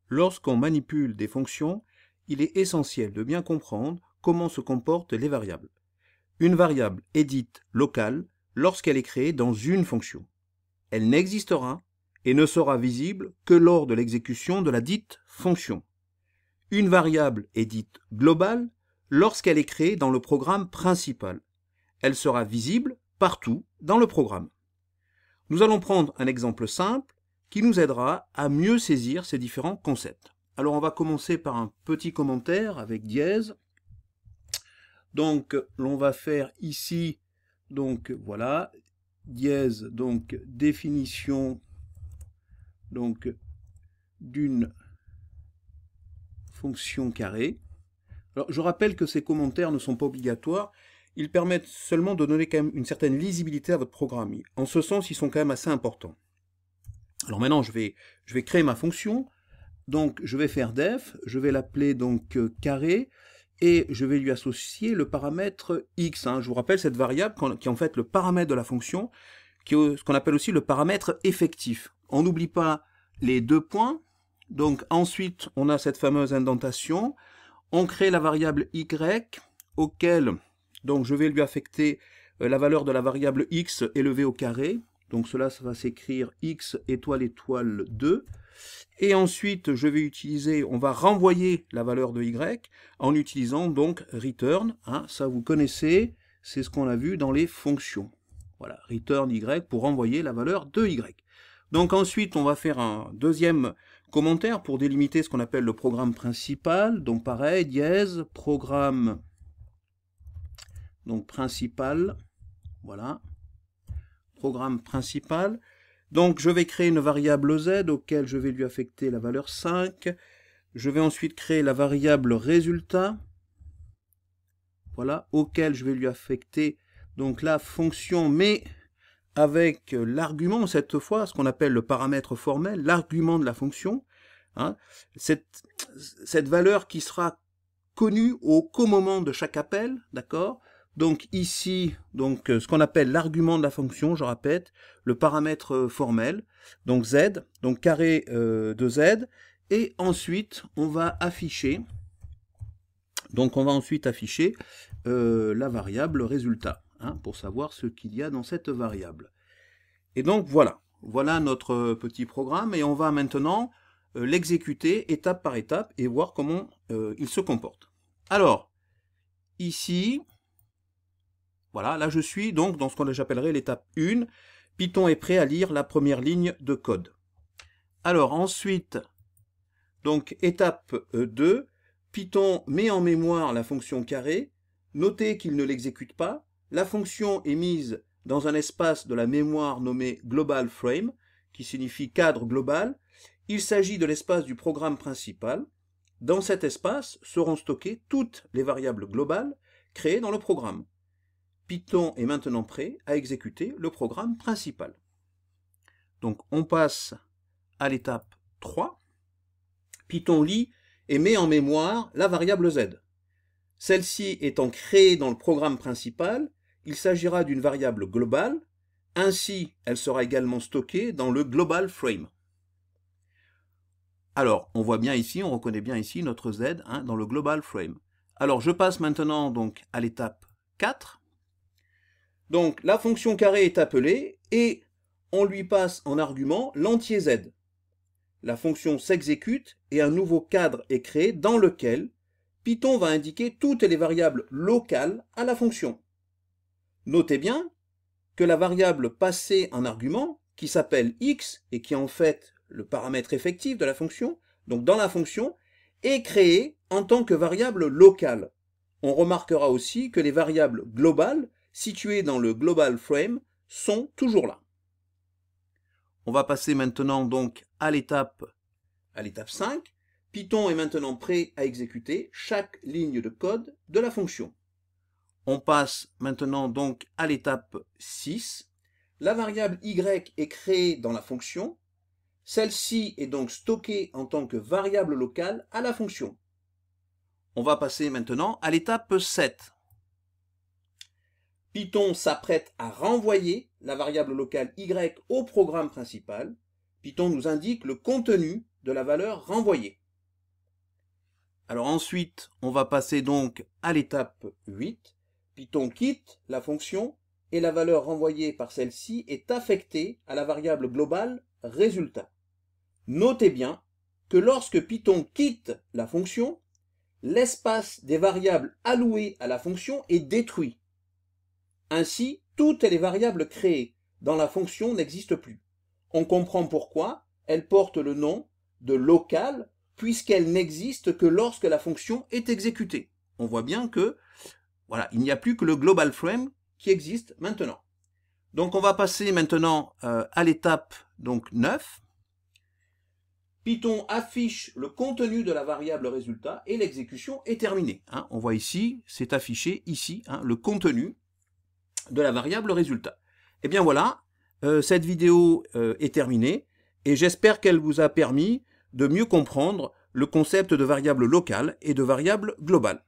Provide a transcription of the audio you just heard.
Lorsqu'on manipule des fonctions, il est essentiel de bien comprendre comment se comportent les variables. Une variable est dite locale lorsqu'elle est créée dans une fonction. Elle n'existera et ne sera visible que lors de l'exécution de la dite fonction. Une variable est dite globale lorsqu'elle est créée dans le programme principal. Elle sera visible partout dans le programme. Nous allons prendre un exemple simple qui nous aidera à mieux saisir ces différents concepts. Alors on va commencer par un petit commentaire avec dièse. Donc l'on va faire ici, donc voilà, dièse, donc définition donc d'une fonction carrée. Alors je rappelle que ces commentaires ne sont pas obligatoires, ils permettent seulement de donner quand même une certaine lisibilité à votre programme. En ce sens, ils sont quand même assez importants. Alors maintenant, je vais créer ma fonction. Donc, je vais faire def, je vais l'appeler donc carré, et je vais lui associer le paramètre x. Je vous rappelle cette variable qui est en fait le paramètre de la fonction, qui est ce qu'on appelle aussi le paramètre effectif. On n'oublie pas les deux points. Donc ensuite, on a cette fameuse indentation. On crée la variable y, auquel donc je vais lui affecter la valeur de la variable x élevée au carré. Donc cela, ça va s'écrire x étoile étoile 2. Et ensuite, je vais utiliser, on va renvoyer la valeur de y en utilisant donc return. Ça vous connaissez, c'est ce qu'on a vu dans les fonctions. Voilà, return y pour renvoyer la valeur de y. Donc ensuite, on va faire un deuxième commentaire pour délimiter ce qu'on appelle le programme principal. Donc pareil, dièse, programme donc principal. Voilà. Programme principal. Donc je vais créer une variable z auquel je vais lui affecter la valeur 5. Je vais ensuite créer la variable résultat. Voilà, auquel je vais lui affecter donc la fonction, mais avec l'argument cette fois, ce qu'on appelle le paramètre formel, l'argument de la fonction. Cette valeur qui sera connue qu'au moment de chaque appel, d'accord ? Donc ici, donc ce qu'on appelle l'argument de la fonction, je répète, le paramètre formel, donc z, donc carré de z, et ensuite on va afficher, la variable résultat, pour savoir ce qu'il y a dans cette variable. Et donc voilà notre petit programme, et on va maintenant l'exécuter étape par étape et voir comment il se comporte. Alors, ici, voilà, là je suis donc dans ce que j'appellerai l'étape 1. Python est prêt à lire la première ligne de code. Alors ensuite, donc étape 2, Python met en mémoire la fonction carré. Notez qu'il ne l'exécute pas. La fonction est mise dans un espace de la mémoire nommé global frame, qui signifie cadre global. Il s'agit de l'espace du programme principal. Dans cet espace seront stockées toutes les variables globales créées dans le programme. Python est maintenant prêt à exécuter le programme principal. Donc on passe à l'étape 3. Python lit et met en mémoire la variable z. Celle-ci étant créée dans le programme principal, il s'agira d'une variable globale, ainsi elle sera également stockée dans le global frame. Alors on voit bien ici, on reconnaît bien ici notre z dans le global frame. Alors je passe maintenant donc à l'étape 4. Donc la fonction carré est appelée et on lui passe en argument l'entier z. La fonction s'exécute et un nouveau cadre est créé dans lequel Python va indiquer toutes les variables locales à la fonction. Notez bien que la variable passée en argument, qui s'appelle x et qui est en fait le paramètre effectif de la fonction, donc dans la fonction, est créée en tant que variable locale. On remarquera aussi que les variables globales situées dans le global frame sont toujours là. On va passer maintenant donc à l'étape 5. Python est maintenant prêt à exécuter chaque ligne de code de la fonction. On passe maintenant donc à l'étape 6. La variable y est créée dans la fonction. Celle-ci est donc stockée en tant que variable locale à la fonction. On va passer maintenant à l'étape 7. Python s'apprête à renvoyer la variable locale y au programme principal. Python nous indique le contenu de la valeur renvoyée. Alors ensuite, on va passer donc à l'étape 8. Python quitte la fonction et la valeur renvoyée par celle-ci est affectée à la variable globale résultat. Notez bien que lorsque Python quitte la fonction, l'espace des variables allouées à la fonction est détruit. Ainsi, toutes les variables créées dans la fonction n'existent plus. On comprend pourquoi elles portent le nom de local, puisqu'elles n'existent que lorsque la fonction est exécutée. On voit bien que voilà, il n'y a plus que le global frame qui existe maintenant. Donc on va passer maintenant à l'étape 9. Python affiche le contenu de la variable résultat et l'exécution est terminée. On voit ici, c'est affiché ici, le contenu de la variable résultat. Et bien voilà, cette vidéo est terminée et j'espère qu'elle vous a permis de mieux comprendre le concept de variable locale et de variable globale.